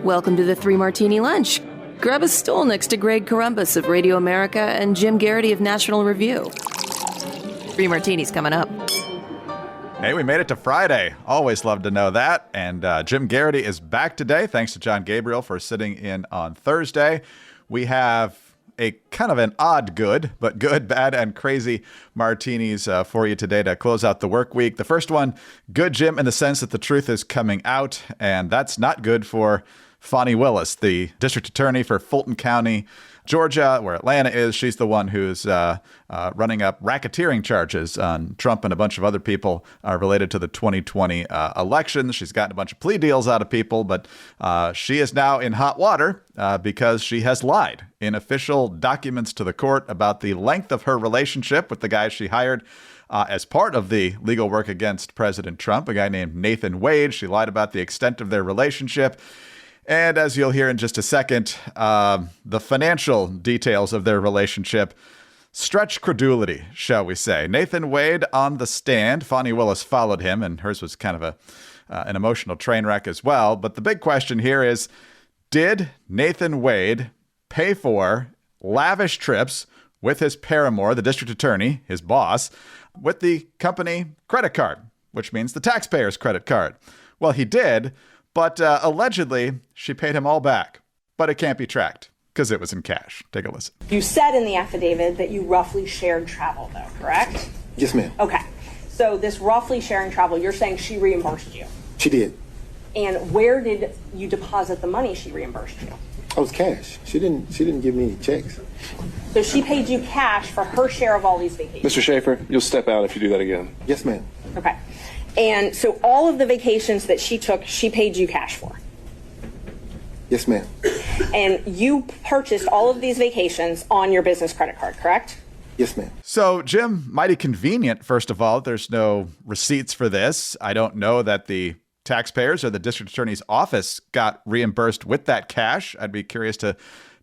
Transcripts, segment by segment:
Welcome to the Three Martini Lunch. Grab a stool next to Greg Corombos of Radio America and Jim Geraghty of National Review. 3 martinis coming up. Hey, we made it to Friday. Always love to know that. And Jim Geraghty is back today. Thanks to John Gabriel for sitting in on Thursday. We have a kind of an odd good, but good, bad, and crazy martinis for you today to close out the work week. The first one, good, Jim, in the sense that the truth is coming out, and that's not good for Fani Willis, the district attorney for Fulton County, Georgia, where Atlanta is. She's the one who's running up racketeering charges on Trump and a bunch of other people related to the 2020 election. She's gotten a bunch of plea deals out of people, but she is now in hot water because she has lied in official documents to the court about the length of her relationship with the guy she hired as part of the legal work against President Trump, a guy named Nathan Wade. She lied about the extent of their relationship. And as you'll hear in just a second, the financial details of their relationship stretch credulity, shall we say. Nathan Wade on the stand. Fani Willis followed him, and hers was kind of an emotional train wreck as well. But the big question here is, did Nathan Wade pay for lavish trips with his paramour, the district attorney, his boss, with the company credit card, which means the taxpayer's credit card? Well, he did. But allegedly, she paid him all back. But it can't be tracked because it was in cash. Take a listen. You said in the affidavit that you roughly shared travel, though, correct? Yes, ma'am. Okay. So this roughly sharing travel, you're saying she reimbursed you? She did. And where did you deposit the money she reimbursed you? Oh, it was cash. She didn't give me any checks. So she paid you cash for her share of all these vacations? Mr. Schaefer, you'll step out if you do that again. Yes, ma'am. Okay. And so all of the vacations that she took, she paid you cash for? Yes, ma'am. And you purchased all of these vacations on your business credit card, correct? Yes, ma'am. So, Jim, mighty convenient, first of all. There's no receipts for this. I don't know that the taxpayers or the district attorney's office got reimbursed with that cash. I'd be curious to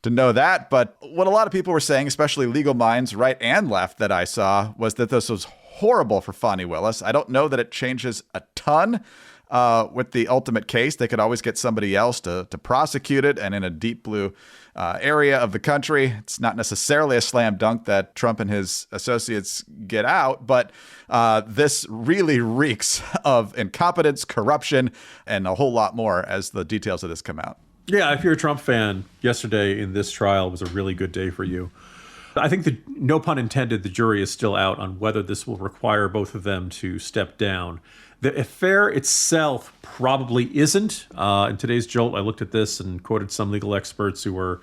know that. But what a lot of people were saying, especially legal minds, right and left, that I saw, was that this was horrible for Fani Willis. I don't know that it changes a ton with the ultimate case. They could always get somebody else to prosecute it. And in a deep blue area of the country, it's not necessarily a slam dunk that Trump and his associates get out. But this really reeks of incompetence, corruption, and a whole lot more as the details of this come out. Yeah, if you're a Trump fan, yesterday in this trial was a really good day for you. I think no pun intended, the jury is still out on whether this will require both of them to step down. The affair itself probably isn't. In today's Jolt, I looked at this and quoted some legal experts who were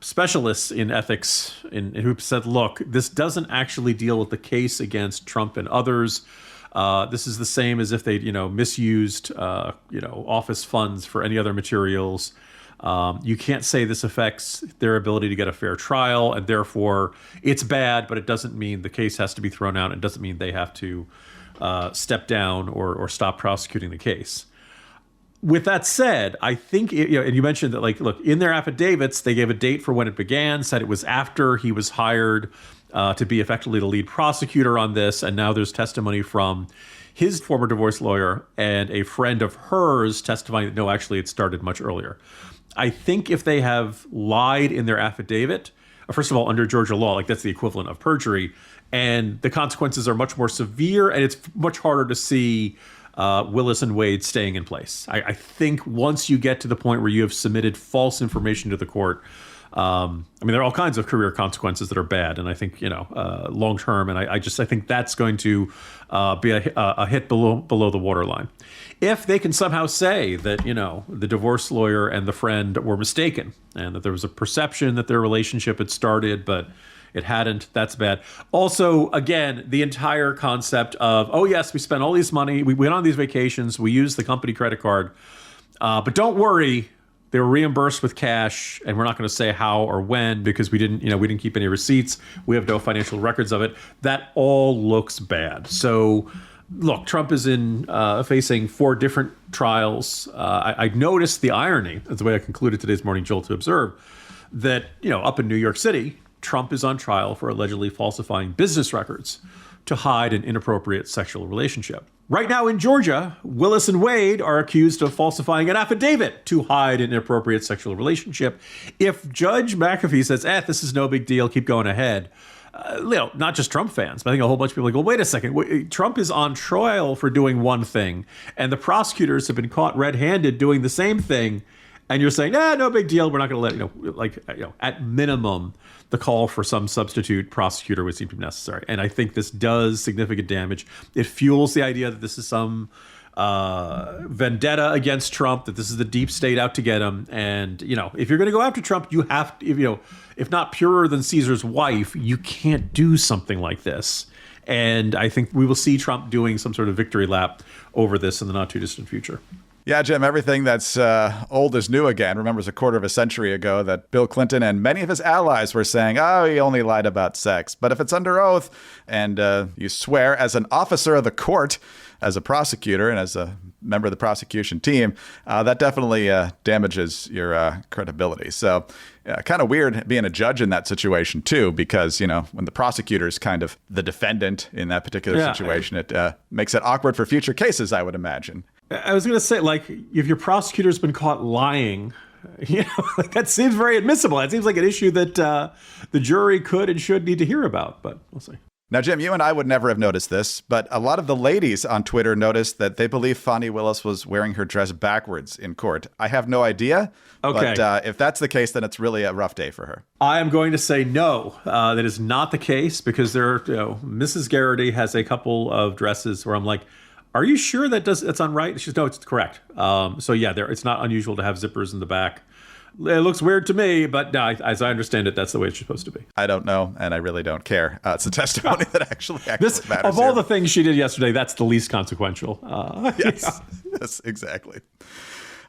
specialists in ethics and who said, look, this doesn't actually deal with the case against Trump and others. This is the same as if they, misused, office funds for any other materials. You can't say this affects their ability to get a fair trial, and therefore it's bad, but it doesn't mean the case has to be thrown out. It doesn't mean they have to step down or stop prosecuting the case. With that said, I think, and you mentioned that, look, in their affidavits, they gave a date for when it began, said it was after he was hired to be effectively the lead prosecutor on this, and now there's testimony from his former divorce lawyer and a friend of hers testifying that, no, actually it started much earlier. I think if they have lied in their affidavit, first of all, under Georgia law, that's the equivalent of perjury, and the consequences are much more severe, and it's much harder to see Willis and Wade staying in place. I think once you get to the point where you have submitted false information to the court, there are all kinds of career consequences that are bad, and I think long term, and I think that's going to be a hit below the waterline. If they can somehow say that the divorce lawyer and the friend were mistaken, and that there was a perception that their relationship had started, but it hadn't, that's bad. Also, again, the entire concept of, oh yes, we spent all this money, we went on these vacations, we used the company credit card, but don't worry, they were reimbursed with cash, and we're not going to say how or when because we didn't keep any receipts. We have no financial records of it. That all looks bad. So, look, Trump is facing 4 different trials. I noticed the irony. That's the way I concluded today's Morning Jolt to observe that up in New York City, Trump is on trial for allegedly falsifying business records to hide an inappropriate sexual relationship. Right now in Georgia, Willis and Wade are accused of falsifying an affidavit to hide an inappropriate sexual relationship. If Judge McAfee says, this is no big deal, keep going ahead, not just Trump fans, but I think a whole bunch of people are like, well, wait a second. Trump is on trial for doing one thing, and the prosecutors have been caught red-handed doing the same thing, and you're saying, no big deal, we're not going to let, at minimum, the call for some substitute prosecutor would seem to be necessary. And I think this does significant damage. It fuels the idea that this is some vendetta against Trump, that this is the deep state out to get him. And, if you're going to go after Trump, you have to, if not purer than Caesar's wife, you can't do something like this. And I think we will see Trump doing some sort of victory lap over this in the not too distant future. Yeah, Jim, everything that's old is new again. Remembers a quarter of a century ago that Bill Clinton and many of his allies were saying, he only lied about sex. But if it's under oath and you swear as an officer of the court, as a prosecutor and as a member of the prosecution team, that definitely damages your credibility. So kind of weird being a judge in that situation, too, because, when the prosecutor is kind of the defendant in that particular situation, it makes it awkward for future cases, I would imagine. I was going to say, if your prosecutor's been caught lying, that seems very admissible. It seems like an issue that the jury could and should need to hear about, but we'll see. Now, Jim, you and I would never have noticed this, but a lot of the ladies on Twitter noticed that they believe Fani Willis was wearing her dress backwards in court. I have no idea, but if that's the case, then it's really a rough day for her. I am going to say no, that is not the case, because Mrs. Geraghty has a couple of dresses where I'm like, are you sure that's unright? She says, no, it's correct. It's not unusual to have zippers in the back. It looks weird to me, but as I understand it, that's the way it's supposed to be. I don't know, and I really don't care. It's a testimony that actually matters. Of all the things she did yesterday, that's the least consequential. Yes, exactly.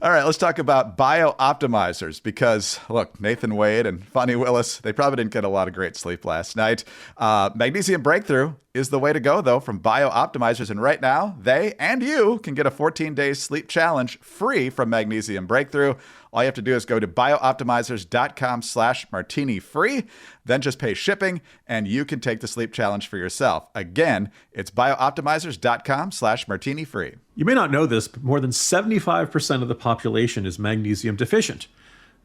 All right, let's talk about bio-optimizers because, look, Nathan Wade and Fani Willis, they probably didn't get a lot of great sleep last night. Magnesium Breakthrough is the way to go, though, from bio-optimizers. And right now, they and you can get a 14-day sleep challenge free from Magnesium Breakthrough. All you have to do is go to biooptimizers.com/martini-free, then just pay shipping, and you can take the sleep challenge for yourself. Again, it's biooptimizers.com/martini-free. You may not know this, but more than 75% of the population is magnesium deficient.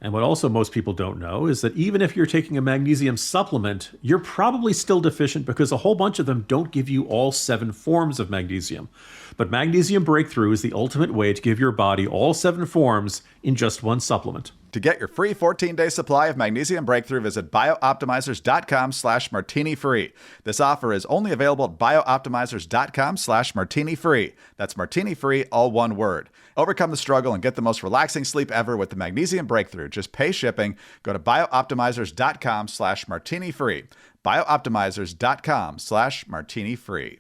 And what also most people don't know is that even if you're taking a magnesium supplement, you're probably still deficient because a whole bunch of them don't give you all 7 forms of magnesium. But Magnesium Breakthrough is the ultimate way to give your body all 7 forms in just one supplement. To get your free 14-day supply of Magnesium Breakthrough, visit biooptimizers.com/martini-free. This offer is only available at biooptimizers.com/martini-free. That's martini-free, all one word. Overcome the struggle and get the most relaxing sleep ever with the Magnesium Breakthrough. Just pay shipping. Go to biooptimizers.com/martini-free. biooptimizers.com/martini-free.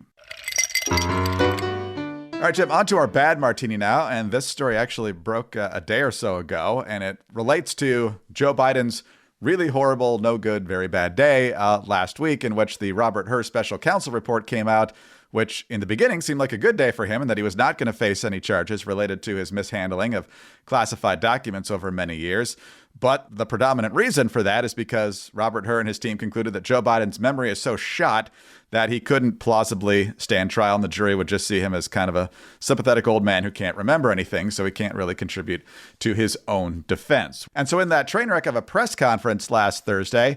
All right, Jim, on to our bad martini now. And this story actually broke a day or so ago, and it relates to Joe Biden's really horrible, no good, very bad day last week, in which the Robert Hur special counsel report came out, which in the beginning seemed like a good day for him and that he was not going to face any charges related to his mishandling of classified documents over many years. But the predominant reason for that is because Robert Hur and his team concluded that Joe Biden's memory is so shot that he couldn't plausibly stand trial, and the jury would just see him as kind of a sympathetic old man who can't remember anything, so he can't really contribute to his own defense. And so in that train wreck of a press conference last Thursday,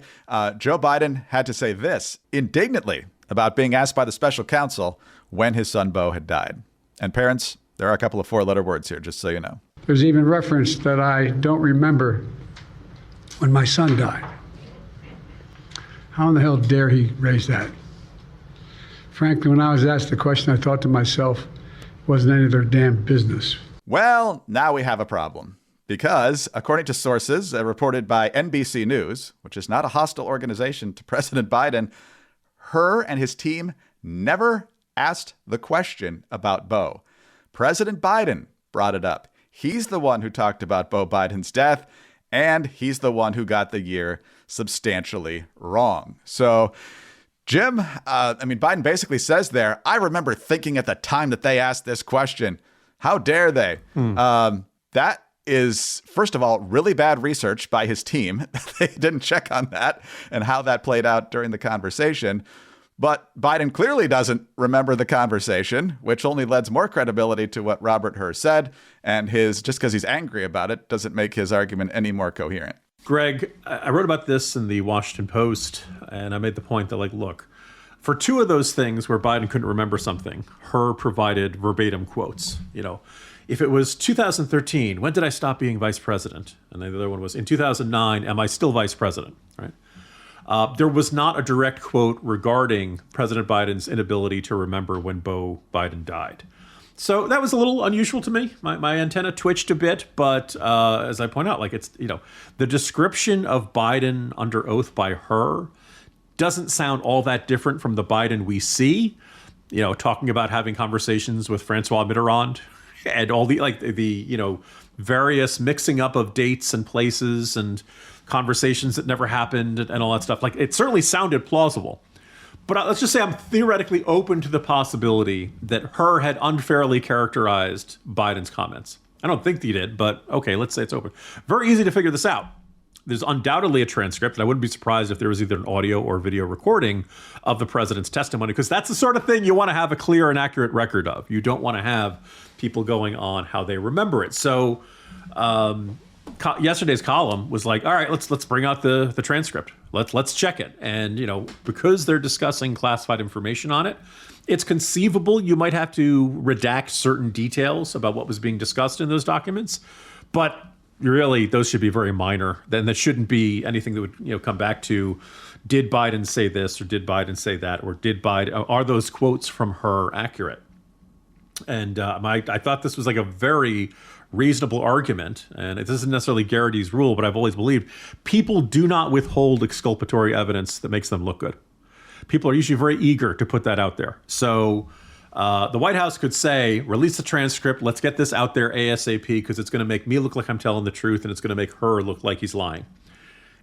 Joe Biden had to say this indignantly about being asked by the special counsel when his son Beau had died. And parents, there are a couple of 4-letter words here, just so you know. There's even reference that I don't remember when my son died. How in the hell dare he raise that? Frankly, when I was asked the question, I thought to myself, it wasn't any of their damn business. Well, now we have a problem. Because, according to sources reported by NBC News, which is not a hostile organization to President Biden, Hur and his team never asked the question about Beau. President Biden brought it up. He's the one who talked about Beau Biden's death, and he's the one who got the year substantially wrong. So, Jim, Biden basically says there, I remember thinking at the time that they asked this question, how dare they? That is, first of all, really bad research by his team. They didn't check on that and how that played out during the conversation. But Biden clearly doesn't remember the conversation, which only lends more credibility to what Robert Hur said. And just because he's angry about it doesn't make his argument any more coherent. Greg, I wrote about this in the Washington Post, and I made the point that, look, for two of those things where Biden couldn't remember something, Hur provided verbatim quotes. If it was 2013, when did I stop being vice president? And the other one was, in 2009, am I still vice president? Right? There was not a direct quote regarding President Biden's inability to remember when Beau Biden died. So that was a little unusual to me. My antenna twitched a bit, but as I point out, it's, the description of Biden under oath by Hur doesn't sound all that different from the Biden we see, talking about having conversations with Francois Mitterrand and all the various mixing up of dates and places and conversations that never happened and all that stuff. It certainly sounded plausible. But let's just say I'm theoretically open to the possibility that Hur had unfairly characterized Biden's comments. I don't think he did, but okay, let's say it's open. Very easy to figure this out. There's undoubtedly a transcript, and I wouldn't be surprised if there was either an audio or video recording of the president's testimony, because that's the sort of thing you want to have a clear and accurate record of. You don't want to have people going on how they remember it. So yesterday's column was all right, let's bring out the transcript. Let's check it. And, because they're discussing classified information on it, it's conceivable you might have to redact certain details about what was being discussed in those documents. But really, those should be very minor. Then that shouldn't be anything that would come back to, did Biden say this or did Biden say that, or are those quotes from Hur accurate? And I thought this was a very reasonable argument, and this isn't necessarily Geraghty's rule, but I've always believed people do not withhold exculpatory evidence that makes them look good. People are usually very eager to put that out there. So the White House could say, release the transcript, let's get this out there ASAP, because it's going to make me look like I'm telling the truth, and it's going to make Hur look like he's lying.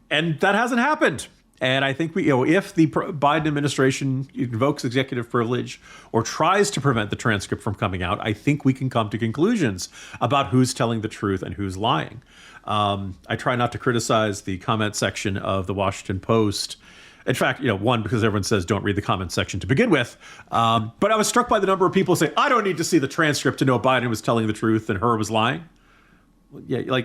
And that hasn't happened. And I think if the Biden administration invokes executive privilege or tries to prevent the transcript from coming out, I think we can come to conclusions about who's telling the truth and who's lying. I try not to criticize the comment section of the Washington Post. In fact, one, because everyone says don't read the comment section to begin with. But I was struck by the number of people saying, I don't need to see the transcript to know Biden was telling the truth and Hur was lying. Yeah,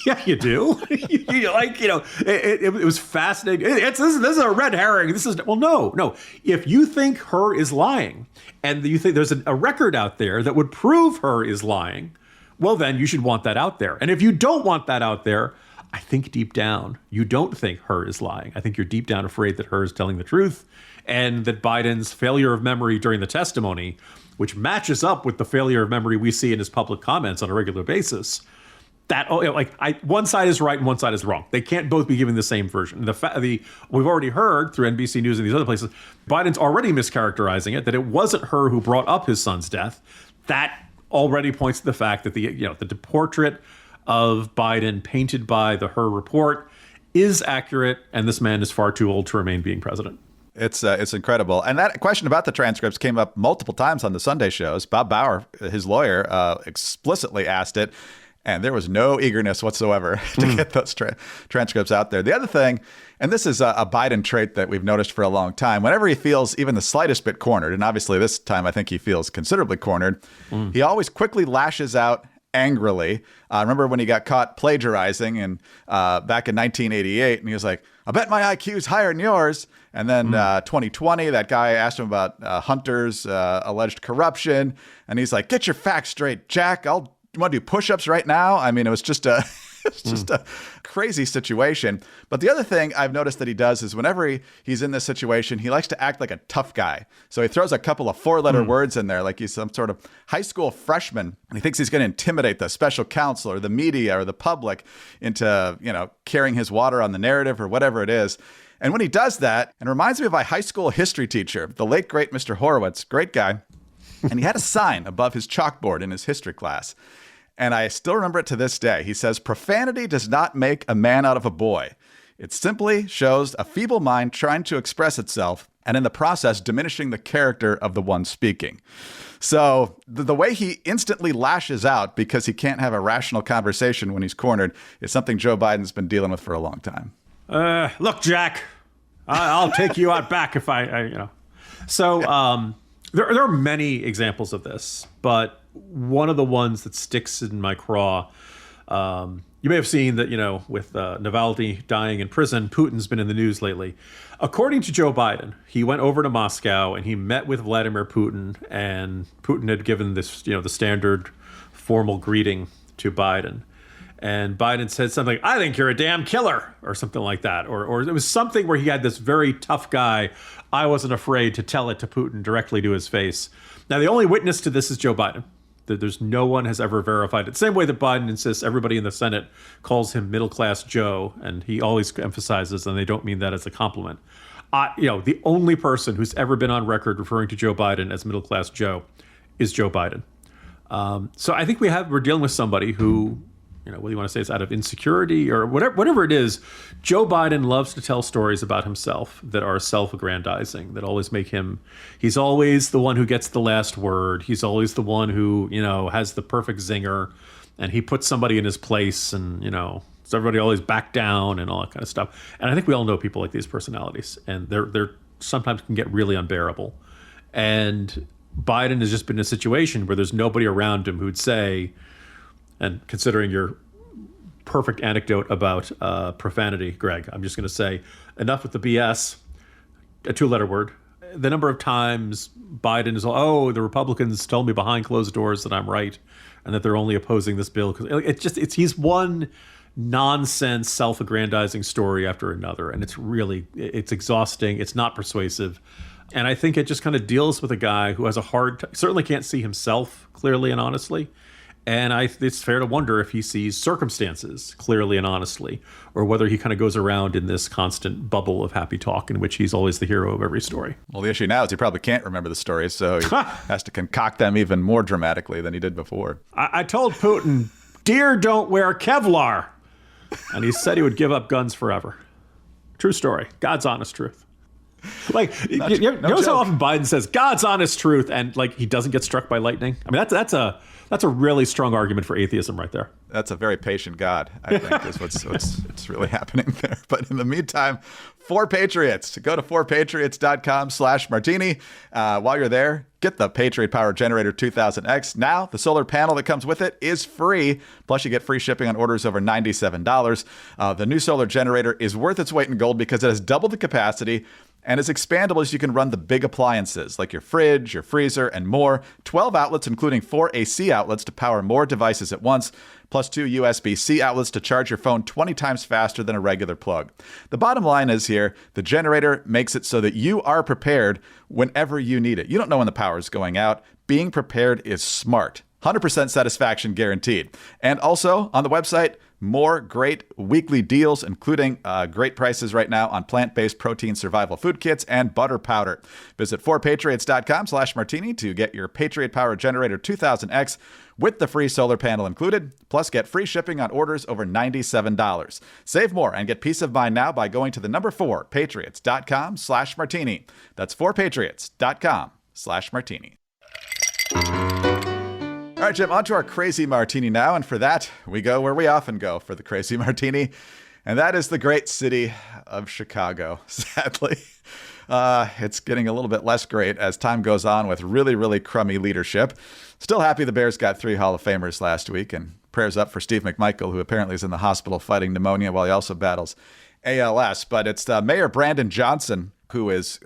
yeah, you do. It was fascinating. This is a red herring. No. If you think Hur is lying, and you think there's a record out there that would prove Hur is lying, well, then you should want that out there. And if you don't want that out there, I think deep down you don't think Hur is lying. I think you're deep down afraid that Hur is telling the truth, and that Biden's failure of memory during the testimony, which matches up with the failure of memory we see in his public comments on a regular basis. One side is right and one side is wrong. They can't both be giving the same version. We've already heard through NBC News and these other places, Biden's already mischaracterizing it, that it wasn't Hur who brought up his son's death. That already points to the fact that the portrait of Biden painted by the Hur report is accurate, and this man is far too old to remain being president. It's incredible. And that question about the transcripts came up multiple times on the Sunday shows. Bob Bauer, his lawyer, explicitly asked it. And there was no eagerness whatsoever to get those transcripts out there. The other thing, and this is a Biden trait that we've noticed for a long time, whenever he feels even the slightest bit cornered, and obviously this time I think he feels considerably cornered, he always quickly lashes out angrily. Remember when he got caught plagiarizing back in 1988, and he was like, I bet my IQ is higher than yours. And then 2020, that guy asked him about Hunter's alleged corruption, and he's like, get your facts straight, Jack. You want to do push-ups right now? I mean, it was just a crazy situation. But the other thing I've noticed that he does is whenever he's in this situation, he likes to act like a tough guy. So he throws a couple of four-letter words in there, like he's some sort of high school freshman, and he thinks he's going to intimidate the special counsel or the media or the public into, carrying his water on the narrative or whatever it is. And when he does that, it reminds me of my high school history teacher, the late, great Mr. Horowitz, great guy. And he had a sign above his chalkboard in his history class. And I still remember it to this day. He says, profanity does not make a man out of a boy. It simply shows a feeble mind trying to express itself, and in the process, diminishing the character of the one speaking. So the way he instantly lashes out because he can't have a rational conversation when he's cornered is something Joe Biden's been dealing with for a long time. Look, Jack, I'll take you out back if I. So there are many examples of this, but one of the ones that sticks in my craw, you may have seen that, with Navalny dying in prison, Putin's been in the news lately. According to Joe Biden, he went over to Moscow and he met with Vladimir Putin, and Putin had given this, the standard formal greeting to Biden. And Biden said something, "I think you're a damn killer," or something like that. Or it was something where he had this very tough guy. I wasn't afraid to tell it to Putin directly to his face. Now, the only witness to this is Joe Biden. There's no one has ever verified it. Same way that Biden insists everybody in the Senate calls him middle-class Joe, and he always emphasizes, and they don't mean that as a compliment. The only person who's ever been on record referring to Joe Biden as middle-class Joe is Joe Biden. So I think we're dealing with somebody who, whether you want to say it's out of insecurity or whatever it is, Joe Biden loves to tell stories about himself that are self-aggrandizing, that always make him, he's always the one who gets the last word. He's always the one who, has the perfect zinger, and he puts somebody in his place, and, so everybody always back down and all that kind of stuff. And I think we all know people like these personalities, and they're sometimes can get really unbearable. And Biden has just been in a situation where there's nobody around him who'd say, and considering your perfect anecdote about profanity, Greg, I'm just going to say, enough with the BS, a two-letter word. The number of times Biden is, the Republicans told me behind closed doors that I'm right and that they're only opposing this bill. He's one nonsense, self-aggrandizing story after another. And it's exhausting. It's not persuasive. And I think it just kind of deals with a guy who has a certainly can't see himself clearly and honestly. And it's fair to wonder if he sees circumstances clearly and honestly, or whether he kind of goes around in this constant bubble of happy talk in which he's always the hero of every story. Well, the issue now is he probably can't remember the stories, so he has to concoct them even more dramatically than he did before. I told Putin, deer don't wear Kevlar. And he said he would give up guns forever. True story. God's honest truth. Notice how often Biden says God's honest truth, and he doesn't get struck by lightning? I mean, that's a really strong argument for atheism right there. That's a very patient God, I think, is what's really happening there. But in the meantime, 4Patriots. Go to 4patriots.com/martini. While you're there, get the Patriot Power Generator 2000X. Now, the solar panel that comes with it is free. Plus, you get free shipping on orders over $97. The new solar generator is worth its weight in gold because it has double the capacity and is expandable, so you can run the big appliances like your fridge, your freezer, and more. 12 outlets, including 4 AC outlets to power more devices at once, plus 2 USB-C outlets to charge your phone 20 times faster than a regular plug. The bottom line is here, the generator makes it so that you are prepared whenever you need it. You don't know when the power is going out. Being prepared is smart. 100% satisfaction guaranteed. And also, on the website, more great weekly deals, including great prices right now on plant-based protein survival food kits and butter powder. Visit 4patriots.com/martini to get your Patriot Power Generator 2000X with the free solar panel included. Plus, get free shipping on orders over $97. Save more and get peace of mind now by going to the number 4patriots.com/martini. That's 4patriots.com/martini. All right, Jim, on to our Crazy Martini now. And for that, we go where we often go for the Crazy Martini. And that is the great city of Chicago, sadly. It's getting a little bit less great as time goes on with really, really crummy leadership. Still happy the Bears got 3 Hall of Famers last week. And prayers up for Steve McMichael, who apparently is in the hospital fighting pneumonia while he also battles ALS. But it's Mayor Brandon Johnson who is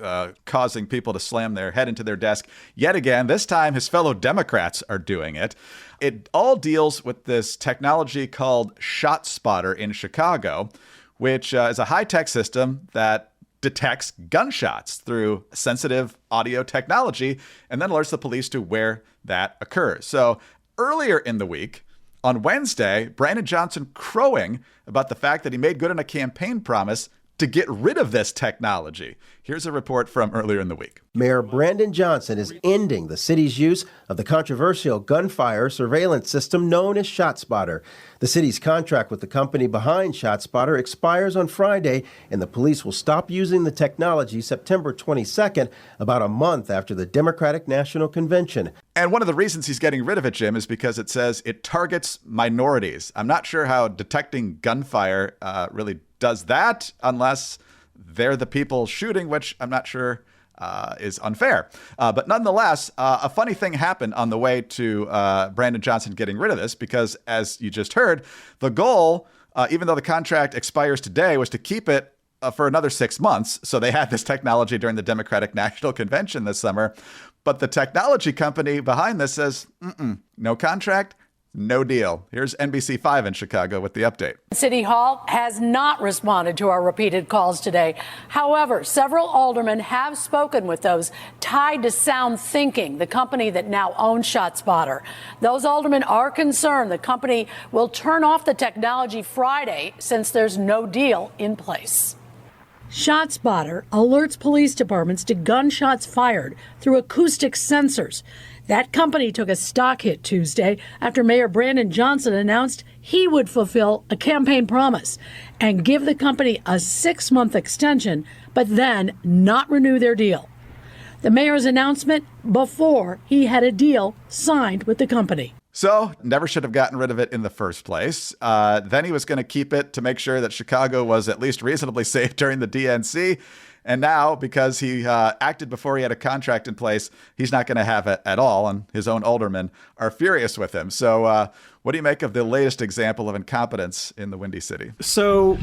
causing people to slam their head into their desk yet again. This time, his fellow Democrats are doing it. It all deals with this technology called ShotSpotter in Chicago, which is a high-tech system that detects gunshots through sensitive audio technology and then alerts the police to where that occurs. So earlier in the week, on Wednesday, Brandon Johnson crowing about the fact that he made good on a campaign promise to get rid of this technology. Here's a report from earlier in the week. Mayor Brandon Johnson is ending the city's use of the controversial gunfire surveillance system known as ShotSpotter. The city's contract with the company behind ShotSpotter expires on Friday, and the police will stop using the technology September 22nd, about a month after the Democratic National Convention. And one of the reasons he's getting rid of it, Jim, is because it says it targets minorities. I'm not sure how detecting gunfire really does that unless they're the people shooting, which I'm not sure is unfair. But nonetheless, a funny thing happened on the way to Brandon Johnson getting rid of this, because as you just heard, the goal, even though the contract expires today, was to keep it for another 6 months. So they had this technology during the Democratic National Convention this summer. But the technology company behind this says, no contract, no deal. Here's NBC5 in Chicago with the update. City Hall has not responded to our repeated calls today. However, several aldermen have spoken with those tied to Sound Thinking, the company that now owns ShotSpotter. Those aldermen are concerned the company will turn off the technology Friday since there's no deal in place. ShotSpotter alerts police departments to gunshots fired through acoustic sensors. That company took a stock hit Tuesday after Mayor Brandon Johnson announced he would fulfill a campaign promise and give the company a 6-month extension, but then not renew their deal. The mayor's announcement before he had a deal signed with the company. So never should have gotten rid of it in the first place. Then he was going to keep it to make sure that Chicago was at least reasonably safe during the DNC. And now, because he acted before he had a contract in place, he's not going to have it at all. And his own aldermen are furious with him. So what do you make of the latest example of incompetence in the Windy City? So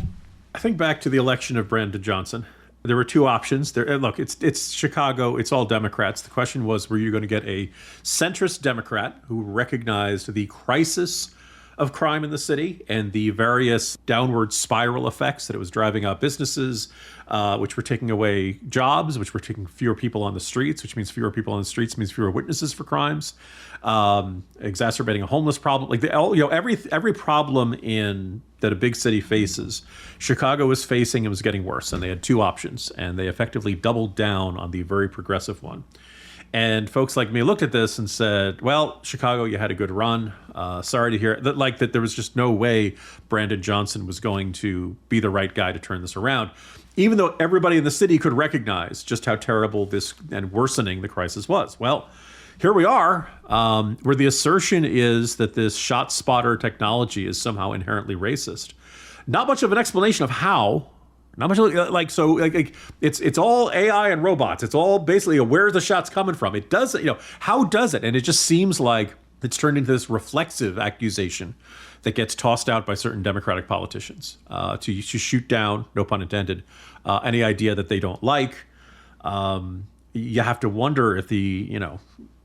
I think back to the election of Brandon Johnson. There were two options. Look, it's Chicago. It's all Democrats. The question was, were you going to get a centrist Democrat who recognized the crisis of crime in the city and the various downward spiral effects that it was driving out businesses, which were taking away jobs, which were taking fewer people on the streets, which means fewer people on the streets means fewer witnesses for crimes, exacerbating a homeless problem. Like every problem that a big city faces, Chicago was facing and was getting worse. And they had two options, and they effectively doubled down on the very progressive one. And folks like me looked at this and said, well, Chicago, you had a good run. Sorry to hear that there was just no way Brandon Johnson was going to be the right guy to turn this around, even though everybody in the city could recognize just how terrible this and worsening the crisis was. Well, here we are, where the assertion is that this ShotSpotter technology is somehow inherently racist. Not much of an explanation of how. Not much it's all AI and robots. It's all basically where the shot's coming from. It does, how does it? And it just seems like it's turned into this reflexive accusation that gets tossed out by certain Democratic politicians to shoot down, no pun intended, any idea that they don't like. You have to wonder if the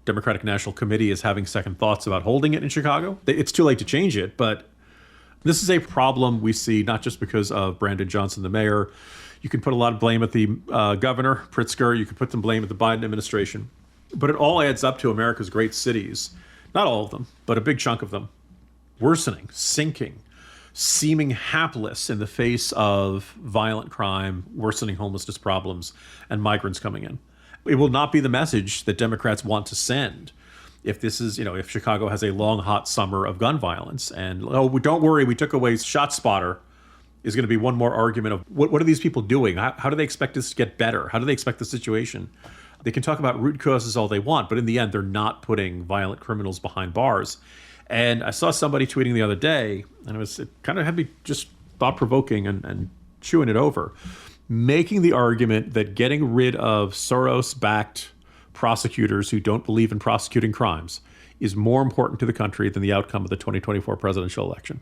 Democratic National Committee is having second thoughts about holding it in Chicago. It's too late to change it, but this is a problem we see not just because of Brandon Johnson, the mayor. You can put a lot of blame at the governor, Pritzker. You can put some blame at the Biden administration. But it all adds up to America's great cities, not all of them, but a big chunk of them, worsening, sinking, seeming hapless in the face of violent crime, worsening homelessness problems, and migrants coming in. It will not be the message that Democrats want to send if this is, if Chicago has a long, hot summer of gun violence. And, don't worry, we took away ShotSpotter is going to be one more argument of what are these people doing? How do they expect this to get better? How do they expect the situation? They can talk about root causes all they want, but in the end, they're not putting violent criminals behind bars. And I saw somebody tweeting the other day, and it kind of had me just thought-provoking and chewing it over, making the argument that getting rid of Soros-backed prosecutors who don't believe in prosecuting crimes is more important to the country than the outcome of the 2024 presidential election.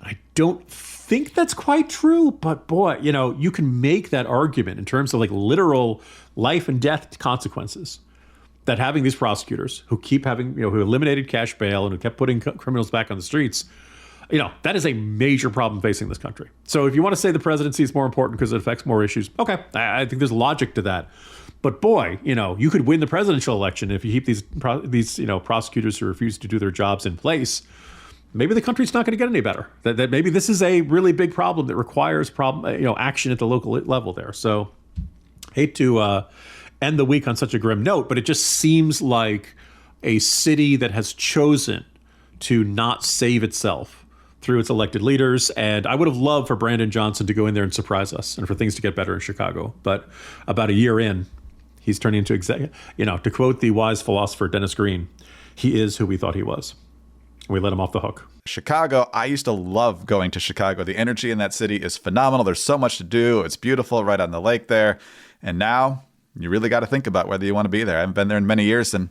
I don't think that's quite true, but boy, you can make that argument in terms of literal life and death consequences, that having these prosecutors who keep having, who eliminated cash bail and who kept putting criminals back on the streets, that is a major problem facing this country. So if you want to say the presidency is more important because it affects more issues, okay, I think there's logic to that. But boy, you could win the presidential election if you keep these prosecutors who refuse to do their jobs in place. Maybe the country's not going to get any better. That maybe this is a really big problem that requires action at the local level there. So, hate to end the week on such a grim note, but it just seems like a city that has chosen to not save itself through its elected leaders. And I would have loved for Brandon Johnson to go in there and surprise us and for things to get better in Chicago. But about a year in, he's turning into to quote the wise philosopher Dennis Green, he is who we thought he was. We let him off the hook. Chicago, I used to love going to Chicago. The energy in that city is phenomenal. There's so much to do. It's beautiful right on the lake there. And now you really got to think about whether you want to be there. I haven't been there in many years and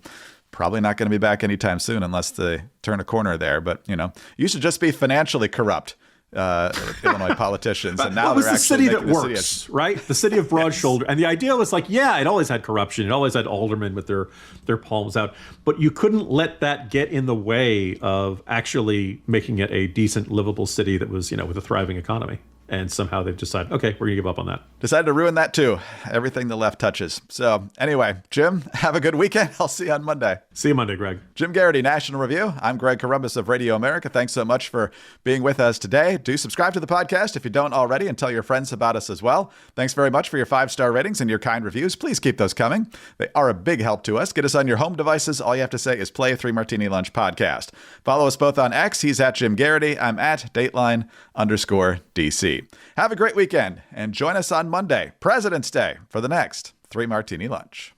probably not going to be back anytime soon unless they turn a corner there. But, you should just be financially corrupt. Illinois politicians, and now it was they're the city that making works, right? The city of broad shoulder, and the idea was like, yeah, it always had corruption, it always had aldermen with their palms out, but you couldn't let that get in the way of actually making it a decent, livable city that was, with a thriving economy. And somehow they've decided, okay, we're going to give up on that. Decided to ruin that too. Everything the left touches. So anyway, Jim, have a good weekend. I'll see you on Monday. See you Monday, Greg. Jim Geraghty, National Review. I'm Greg Corombos of Radio America. Thanks so much for being with us today. Do subscribe to the podcast if you don't already, and tell your friends about us as well. Thanks very much for your 5-star ratings and your kind reviews. Please keep those coming. They are a big help to us. Get us on your home devices. All you have to say is play 3 Martini Lunch podcast. Follow us both on X. He's at Jim Geraghty. I'm at Dateline_DC. Have a great weekend and join us on Monday, President's Day, for the next 3 Martini Lunch.